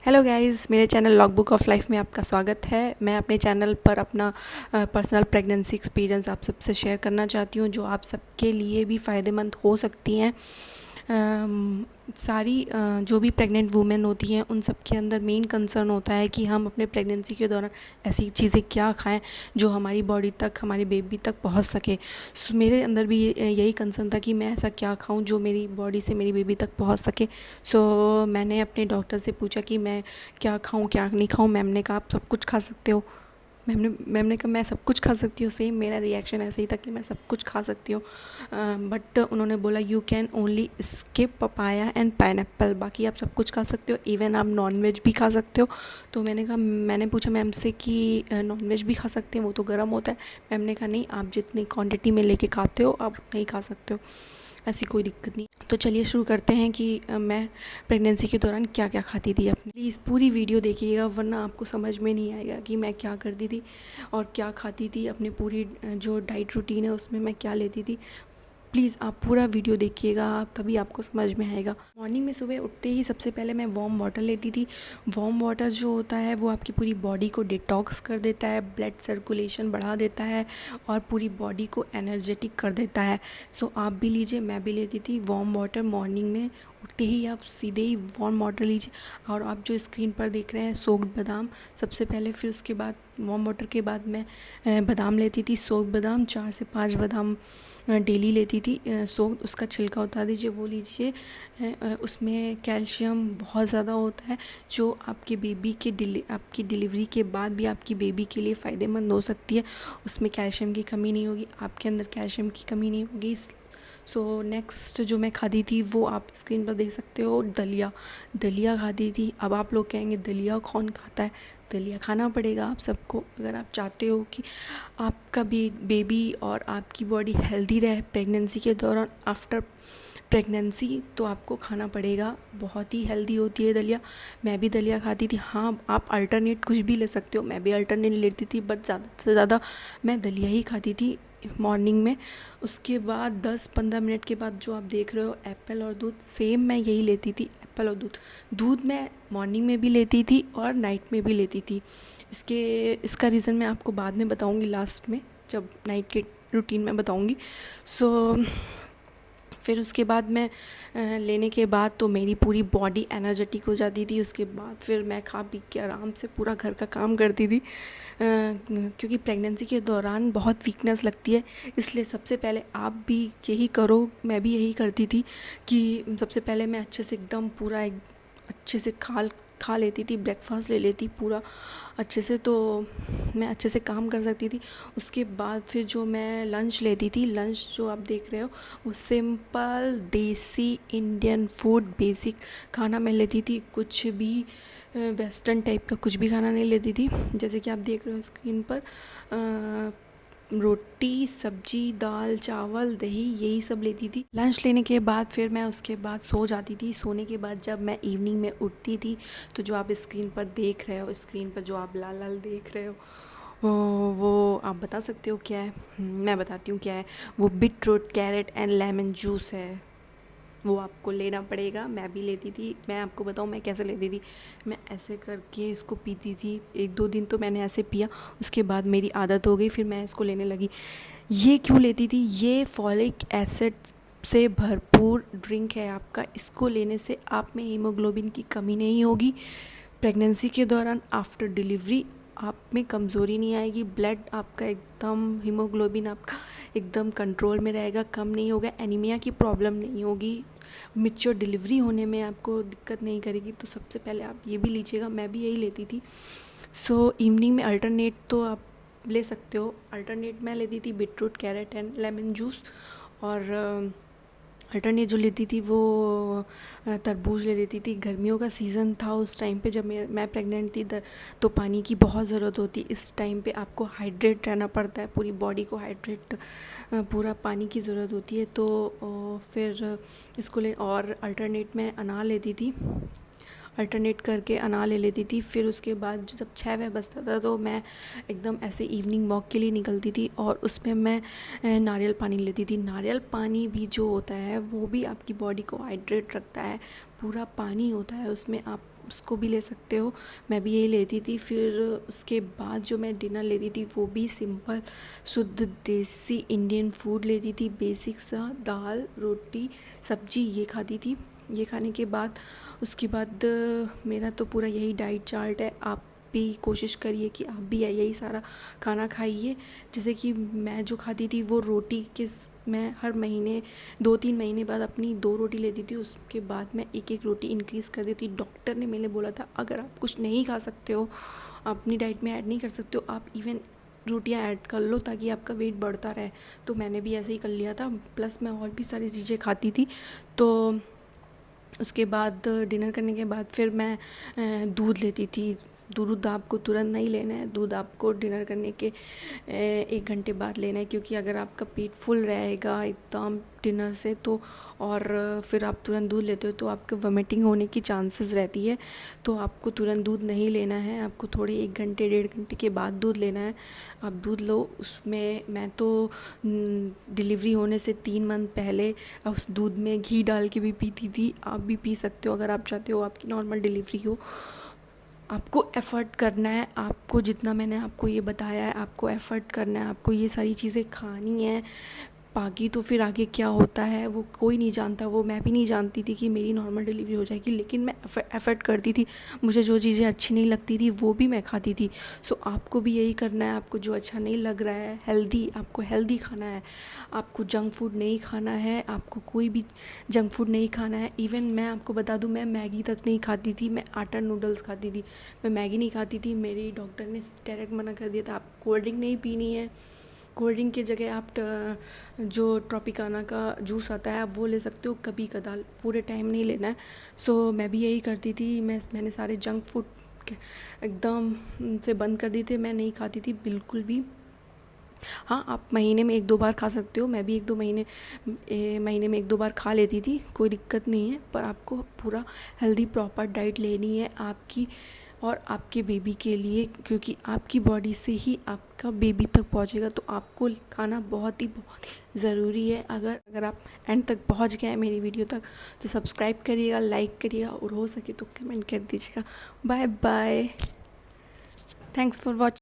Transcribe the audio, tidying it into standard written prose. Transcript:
Hello guys, मेरे channel logbook of life में आपका स्वागत है। मैं अपने चैनल पर अपना पर्सनल प्रेगनेंसी एक्सपीरियंस आप सबसे शेयर करना चाहती हूँ, जो आप सबके लिए भी फ़ायदेमंद हो सकती हैं। सारी जो भी प्रेग्नेंट वुमेन होती हैं उन सब के अंदर मेन कंसर्न होता है कि हम अपने प्रेगनेंसी के दौरान ऐसी चीज़ें क्या खाएं जो हमारी बॉडी तक, हमारी बेबी तक पहुंच सके। सो मेरे अंदर भी यही कंसर्न था कि मैं ऐसा क्या खाऊं जो मेरी बॉडी से मेरी बेबी तक पहुंच सके। सो मैंने अपने डॉक्टर से पूछा कि मैं क्या खाऊं क्या नहीं खाऊं। मैम ने कहा आप सब कुछ खा सकते हो। मैम ने कहा मैं सब कुछ खा सकती हूँ। सेम मेरा रिएक्शन ऐसे ही था कि मैं सब कुछ खा सकती हूँ, बट उन्होंने बोला you can only skip papaya and pineapple, बाकी आप सब कुछ खा सकते हो, इवन आप नॉन वेज भी खा सकते हो। तो मैंने पूछा मैम से कि नॉन वेज भी खा सकते हैं, वो तो गर्म होता है। मैम ने कहा नहीं, आप जितनी क्वांटिटी में लेके खाते हो आप उतना ही खा सकते हो, ऐसी कोई दिक्कत नहीं। तो चलिए शुरू करते हैं कि मैं प्रेगनेंसी के दौरान क्या क्या खाती थी अपनी। प्लीज़ पूरी वीडियो देखिएगा, वरना आपको समझ में नहीं आएगा कि मैं क्या करती थी और क्या खाती थी। अपनी पूरी जो डाइट रूटीन है उसमें मैं क्या लेती थी। प्लीज़ आप पूरा वीडियो देखिएगा, आप तभी आपको समझ में आएगा। मॉर्निंग में सुबह उठते ही सबसे पहले मैं वार्म वाटर लेती थी। वार्म वाटर जो होता है वो आपकी पूरी बॉडी को डिटॉक्स कर देता है, ब्लड सर्कुलेशन बढ़ा देता है और पूरी बॉडी को एनर्जेटिक कर देता है। सो आप भी लीजिए, मैं भी लेती थी वार्म वाटर। मॉर्निंग में उठते ही आप सीधे ही वार्म वाटर लीजिए। और आप जो स्क्रीन पर देख रहे हैं सोक्ड बादाम सबसे पहले, फिर उसके बाद वार्म वाटर के बाद मैं बादाम लेती थी, सोक्ड बादाम 4 से 5 बादाम डेली लेती थी। सोक्ड, उसका छिलका उतार दीजिए, वो लीजिए। उसमें कैल्शियम बहुत ज़्यादा होता है जो आपके बेबी के आपकी डिलीवरी के बाद भी आपकी बेबी के लिए फ़ायदेमंद हो सकती है। उसमें कैल्शियम की कमी नहीं होगी, आपके अंदर कैल्शियम की कमी नहीं होगी। सो नेक्स्ट जो मैं खाती थी वो आप स्क्रीन पर देख सकते हो, दलिया खाती थी। अब आप लोग कहेंगे दलिया कौन खाता है? दलिया खाना पड़ेगा आप सबको, अगर आप चाहते हो कि आपका बेबी और आपकी बॉडी हेल्दी रहे प्रेगनेंसी के दौरान, आफ्टर प्रेगनेंसी, तो आपको खाना पड़ेगा। बहुत ही हेल्दी होती है दलिया। मैं भी दलिया खाती थी। हाँ, आप अल्टरनेट कुछ भी ले सकते हो, मैं भी अल्टरनेट लेती थी, बट ज़्यादा से ज़्यादा मैं दलिया ही खाती थी मॉर्निंग में। उसके बाद 10-15 मिनट के बाद जो आप देख रहे हो एप्पल और दूध, सेम मैं यही लेती थी, एप्पल और दूध मैं मॉर्निंग में भी लेती थी और नाइट में भी लेती थी। इसका रीज़न मैं आपको बाद में बताऊंगी, लास्ट में जब नाइट के रूटीन में बताऊंगी। सो फिर उसके बाद मैं लेने के बाद तो मेरी पूरी बॉडी एनर्जेटिक हो जाती थी। उसके बाद फिर मैं खा पी के आराम से पूरा घर का काम करती थी, क्योंकि प्रेगनेंसी के दौरान बहुत वीकनेस लगती है। इसलिए सबसे पहले आप भी यही करो, मैं भी यही करती थी कि सबसे पहले मैं अच्छे से एकदम पूरा अच्छे से खा लेती थी, ब्रेकफास्ट ले लेती पूरा अच्छे से, तो मैं अच्छे से काम कर सकती थी। उसके बाद फिर जो मैं लंच लेती थी, लंच जो आप देख रहे हो वो सिंपल देसी इंडियन फूड बेसिक खाना मैं लेती थी। कुछ भी वेस्टर्न टाइप का कुछ भी खाना नहीं लेती थी। जैसे कि आप देख रहे हो स्क्रीन पर, रोटी, सब्जी, दाल, चावल, दही, यही सब लेती थी। लंच लेने के बाद फिर मैं उसके बाद सो जाती थी। सोने के बाद जब मैं इवनिंग में उठती थी तो जो आप स्क्रीन पर देख रहे हो, स्क्रीन पर जो आप लाल लाल देख रहे हो, वो आप बता सकते हो क्या है? मैं बताती हूँ क्या है। वो beetroot, carrot and lemon juice है, वो आपको लेना पड़ेगा। मैं भी लेती थी। मैं आपको बताऊँ मैं कैसे लेती थी। मैं ऐसे करके इसको पीती थी। 1-2 दिन तो मैंने ऐसे पिया, उसके बाद मेरी आदत हो गई, फिर मैं इसको लेने लगी। ये क्यों लेती थी? ये फॉलिक एसिड से भरपूर ड्रिंक है आपका। इसको लेने से आप में हीमोग्लोबिन की कमी नहीं होगी। प्रेगनेंसी के दौरान आफ्टर डिलीवरी आप में कमज़ोरी नहीं आएगी। ब्लड आपका एकदम, हीमोग्लोबिन आपका एकदम कंट्रोल में रहेगा, कम नहीं होगा। एनीमिया की प्रॉब्लम नहीं होगी। मैच्योर डिलीवरी होने में आपको दिक्कत नहीं करेगी। तो सबसे पहले आप ये भी लीजिएगा, मैं भी यही लेती थी। सो इवनिंग में अल्टरनेट तो आप ले सकते हो। अल्टरनेट मैं लेती थी beetroot, carat and lemon juice. और अल्टरनेट जो लेती थी वो तरबूज ले लेती थी। गर्मियों का सीज़न था उस टाइम पे, जब मैं प्रेग्नेंट थी, तो पानी की बहुत ज़रूरत होती। इस टाइम पे आपको हाइड्रेट रहना पड़ता है, पूरी बॉडी को हाइड्रेट, पूरा पानी की ज़रूरत होती है। तो फिर इसको ले, और अल्टरनेट में अनार लेती थी। अल्टरनेट करके अनार ले लेती थी। फिर उसके बाद जब 6 बजे बजता था तो मैं एकदम ऐसे इवनिंग वॉक के लिए निकलती थी, और उसमें मैं नारियल पानी लेती थी। नारियल पानी भी जो होता है वो भी आपकी बॉडी को हाइड्रेट रखता है। पूरा पानी होता है उसमें, आप उसको भी ले सकते हो। मैं भी यही लेती थी। फिर उसके बाद जो मैं डिनर लेती थी वो भी सिंपल शुद्ध देसी इंडियन फूड लेती थी, बेसिक सा दाल रोटी सब्जी ये खाती थी। ये खाने के बाद उसके बाद मेरा तो पूरा यही डाइट चार्ट है। आप भी कोशिश करिए कि आप भी यही सारा खाना खाइए। जैसे कि मैं जो खाती थी वो रोटी मैं हर महीने 2-3 महीने बाद अपनी 2 रोटी लेती थी, उसके बाद मैं एक रोटी इंक्रीज़ कर देती। डॉक्टर ने मेरे बोला था अगर आप कुछ नहीं खा सकते हो, अपनी डाइट में ऐड नहीं कर सकते हो, आप इवन रोटियां ऐड कर लो ताकि आपका वेट बढ़ता रहे। तो मैंने भी ऐसे ही कर लिया था, प्लस मैं और भी सारी चीज़ें खाती थी। तो उसके बाद डिनर करने के बाद फिर मैं दूध लेती थी। दूध आपको तुरंत नहीं लेना है, दूध आपको डिनर करने के 1 घंटे बाद लेना है, क्योंकि अगर आपका पेट फुल रहेगा एकदम डिनर से तो और फिर आप तुरंत दूध लेते हो तो आपके वॉमिटिंग होने की चांसेस रहती है। तो आपको तुरंत दूध नहीं लेना है, आपको थोड़े 1 घंटे 1.5 घंटे के बाद दूध लेना है। आप दूध लो। उसमें मैं तो डिलीवरी होने से 3 मंथ पहले उस दूध में घी डाल के भी पीती थी। आप भी पी सकते हो अगर आप चाहते हो आपकी नॉर्मल डिलीवरी हो। आपको एफ़र्ट करना है, आपको जितना मैंने आपको ये बताया है आपको एफ़र्ट करना है, आपको ये सारी चीज़ें खानी है। बाकी तो फिर आगे क्या होता है वो कोई नहीं जानता, वो मैं भी नहीं जानती थी कि मेरी नॉर्मल डिलीवरी हो जाएगी, लेकिन मैं एफ़र्ट करती थी। मुझे जो चीज़ें अच्छी नहीं लगती थी वो भी मैं खाती थी। सो आपको भी यही करना है। आपको जो अच्छा नहीं लग रहा है हेल्दी, आपको हेल्दी खाना है, आपको जंक फूड नहीं खाना है, आपको कोई भी जंक फूड नहीं खाना है। इवन मैं आपको बता दूं, मैं मैगी तक नहीं खाती थी, मैं आटा नूडल्स खाती थी, मैं मैगी नहीं खाती थी। मेरी डॉक्टर ने डायरेक्ट मना कर दिया था आप कोल्ड ड्रिंक नहीं पीनी है। कोल्ड ड्रिंक की जगह आप जो ट्रॉपिकाना का जूस आता है आप वो ले सकते हो, कभी कदाल, पूरे टाइम नहीं लेना है। सो मैं भी यही करती थी। मैंने सारे जंक फूड एकदम से बंद कर दिए थे, मैं नहीं खाती थी बिल्कुल भी। हाँ, आप महीने में 1-2 बार खा सकते हो, मैं भी 1-2 महीने में 1-2 बार खा लेती थी, कोई दिक्कत नहीं है। पर आपको पूरा हेल्दी प्रॉपर डाइट लेनी है आपकी और आपके बेबी के लिए, क्योंकि आपकी बॉडी से ही आपका बेबी तक पहुंचेगा। तो आपको खाना बहुत ही ज़रूरी है। अगर आप एंड तक पहुंच गए हैं मेरी वीडियो तक तो सब्सक्राइब करिएगा, लाइक करिएगा और हो सके तो कमेंट कर दीजिएगा। Bye bye, thanks for watching.